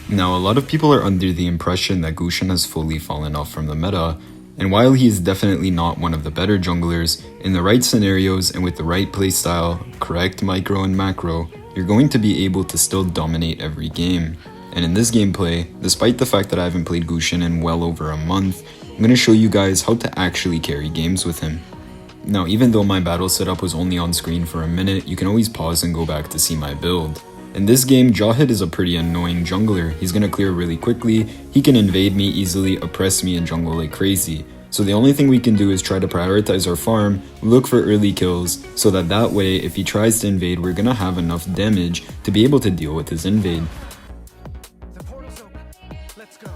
Now, a lot of people are under the impression that Gusion has fully fallen off from the meta, and while he is definitely not one of the better junglers, in the right scenarios and with the right playstyle, correct micro and macro, you're going to be able to still dominate every game. And in this gameplay, despite the fact that I haven't played Gusion in well over a month, I'm going to show you guys how to actually carry games with him. Now, even though my battle setup was only on screen for a minute, you can always pause and go back to see my build. In this game, Jawhead is a pretty annoying jungler. He's gonna clear really quickly, he can invade me easily, oppress me, and jungle like crazy. So the only thing we can do is try to prioritize our farm, look for early kills, so that way, if he tries to invade, we're gonna have enough damage to be able to deal with his invade. The portal's open. Let's go.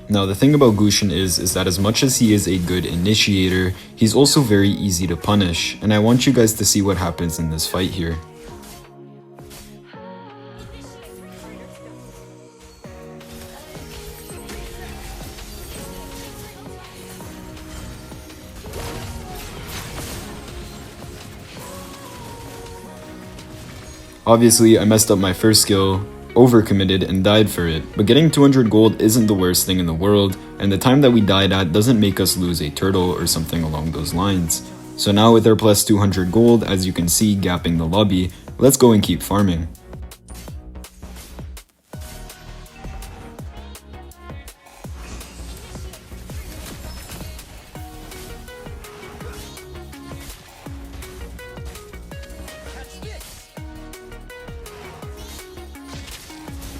Now the thing about Gusion is that as much as he is a good initiator, he's also very easy to punish, and I want you guys to see what happens in this fight here. Obviously, I messed up my first skill, overcommitted and died for it, but getting 200 gold isn't the worst thing in the world, and the time that we died at doesn't make us lose a turtle or something along those lines. So now with our plus 200 gold, as you can see gapping the lobby, let's go and keep farming.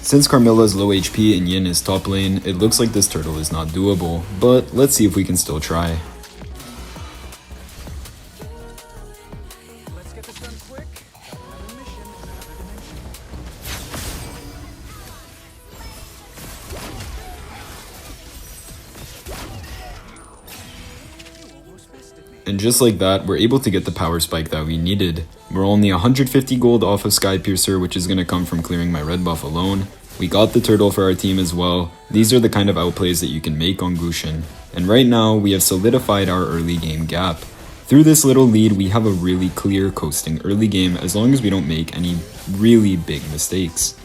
Since Carmilla is low HP and Yin is top lane, it looks like this turtle is not doable, but let's see if we can still try. Let's get this done quick. Another mission, another dimension. You almost bested me. And just like that, we're able to get the power spike that we needed. We're only 150 gold off of Skypiercer, which is going to come from clearing my red buff alone. We got the turtle for our team as well. These are the kind of outplays that you can make on Gusion. And right now, we have solidified our early game gap. Through this little lead, we have a really clear coasting early game as long as we don't make any really big mistakes.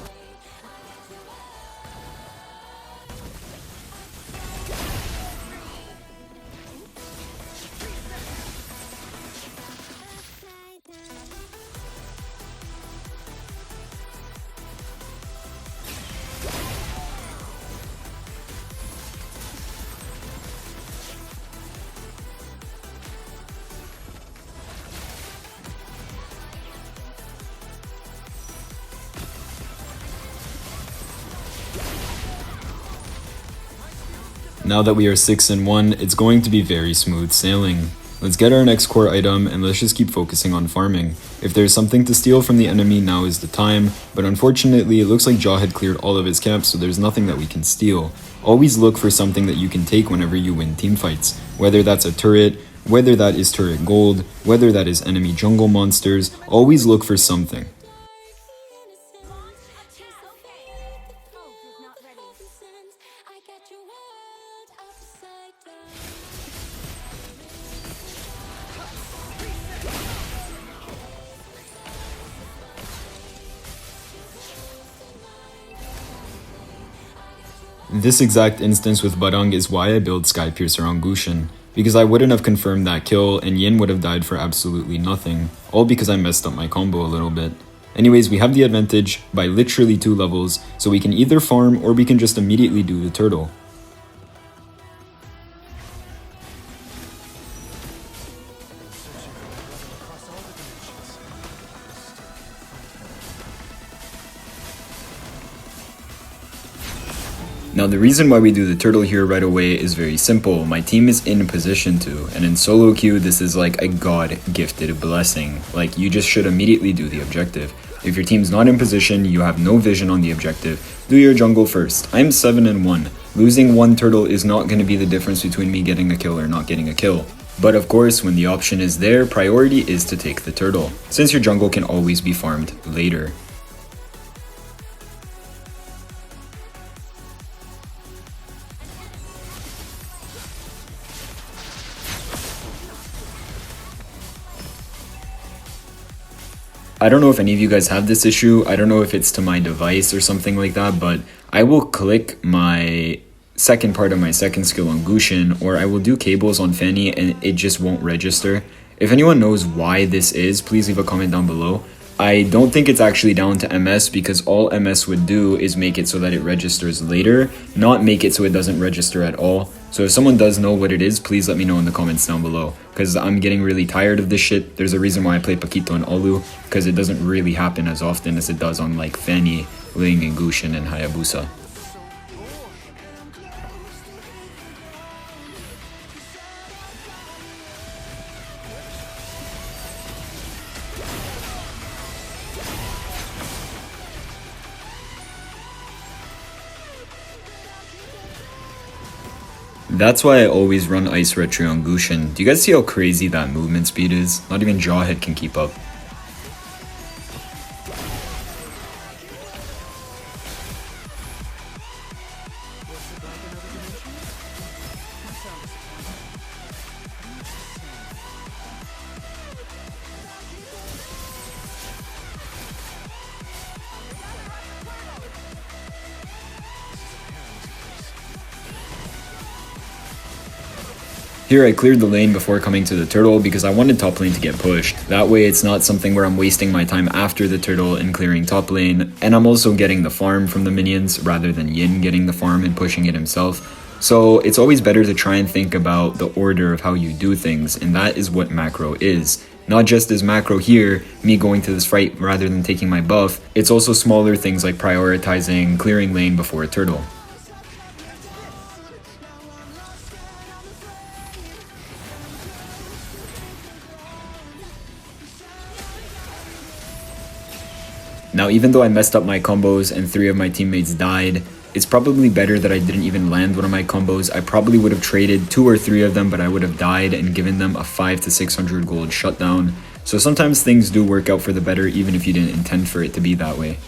Now that we are 6-1, it's going to be very smooth sailing. Let's get our next core item and let's just keep focusing on farming. If there's something to steal from the enemy, now is the time, but unfortunately it looks like Jawhead cleared all of his camps, so there's nothing that we can steal. Always look for something that you can take whenever you win teamfights, whether that's a turret, whether that is turret gold, whether that is enemy jungle monsters, always look for something. This exact instance with Barang is why I build Skypiercer on Gusion, because I wouldn't have confirmed that kill and Yin would have died for absolutely nothing, all because I messed up my combo a little bit. Anyways, we have the advantage by literally 2 levels, so we can either farm or we can just immediately do the turtle. Now the reason why we do the turtle here right away is very simple. My team is in position to, and in solo queue this is like a god-gifted blessing. Like, you just should immediately do the objective. If your team's not in position, you have no vision on the objective, do your jungle first. I'm 7-1. Losing one turtle is not going to be the difference between me getting a kill or not getting a kill. But of course, when the option is there, priority is to take the turtle, since your jungle can always be farmed later. I don't know if any of you guys have this issue. I don't know if it's to my device or something like that, but I will click my second part of my second skill on Gusion, or I will do cables on Fanny and it just won't register. If anyone knows why this is, please leave a comment down below. I don't think it's actually down to MS, because all MS would do is make it so that it registers later, not make it so it doesn't register at all. So if someone does know what it is, please let me know in the comments down below, because I'm getting really tired of this shit. There's a reason why I play Paquito and Alu, because it doesn't really happen as often as it does on like Fanny, Ling, and Gusion, and Hayabusa. That's why I always run Ice Retry on Gusion. Do you guys see how crazy that movement speed is? Not even Jawhead can keep up. Here I cleared the lane before coming to the turtle because I wanted top lane to get pushed. That way it's not something where I'm wasting my time after the turtle and clearing top lane, and I'm also getting the farm from the minions rather than Yin getting the farm and pushing it himself. So it's always better to try and think about the order of how you do things, and that is what macro is. Not just as macro here, me going to this fight rather than taking my buff, it's also smaller things like prioritizing clearing lane before a turtle. Now, even though I messed up my combos and 3 of my teammates died, it's probably better that I didn't even land one of my combos. I probably would have traded 2 or 3 of them, but I would have died and given them a 500 to 600 gold shutdown. So sometimes things do work out for the better, even if you didn't intend for it to be that way.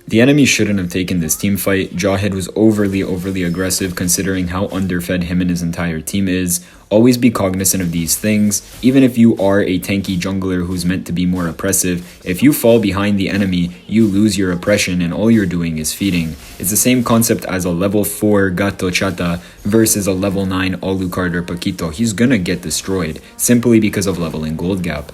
The enemy shouldn't have taken this team fight. Jawhead was overly aggressive considering how underfed him and his entire team is. Always be cognizant of these things. Even if you are a tanky jungler who's meant to be more oppressive, if you fall behind the enemy, you lose your oppression and all you're doing is feeding. It's the same concept as a level 4 Gato Chata versus a level 9 Alucard or Paquito. He's gonna get destroyed simply because of leveling gold gap.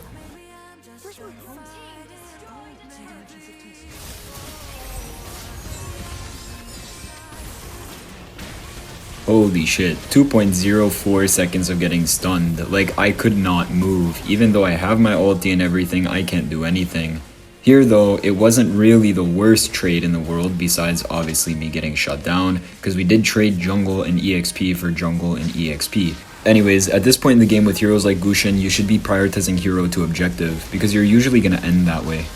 Holy shit, 2.04 seconds of getting stunned. Like, I could not move. Even though I have my ulti and everything, I can't do anything. Here though, it wasn't really the worst trade in the world besides obviously me getting shut down, because we did trade jungle and EXP for jungle and EXP. Anyways, at this point in the game with heroes like Gusion, you should be prioritizing hero to objective, because you're usually going to end that way.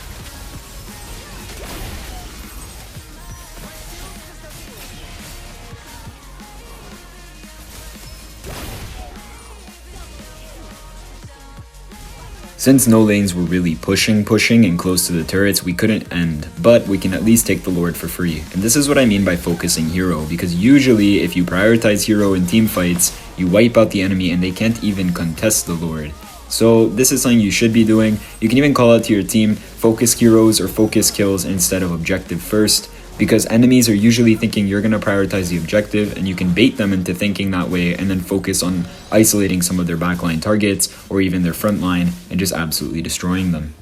Since no lanes were really pushing and close to the turrets, we couldn't end, but we can at least take the Lord for free. And this is what I mean by focusing hero, because usually if you prioritize hero in team fights, you wipe out the enemy and they can't even contest the Lord. So this is something you should be doing. You can even call out to your team, focus heroes or focus kills instead of objective first, because enemies are usually thinking you're going to prioritize the objective, and you can bait them into thinking that way and then focus on isolating some of their backline targets or even their front line and just absolutely destroying them.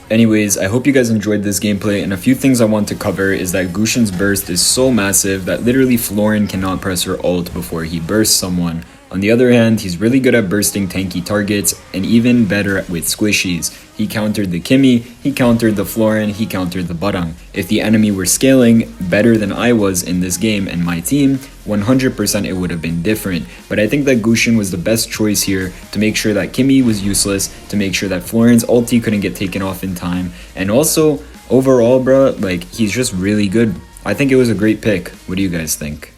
Anyways, I hope you guys enjoyed this gameplay, and a few things I want to cover is that Gusion's burst is so massive that literally Florin cannot press her ult before he bursts someone. On the other hand, he's really good at bursting tanky targets, and even better with squishies. He countered the Kimmy, he countered the Florin, he countered the Barang. If the enemy were scaling better than I was in this game and my team, 100% it would have been different. But I think that Gusion was the best choice here to make sure that Kimmy was useless, to make sure that Florin's ulti couldn't get taken off in time, and also, overall bruh, like, he's just really good. I think it was a great pick. What do you guys think?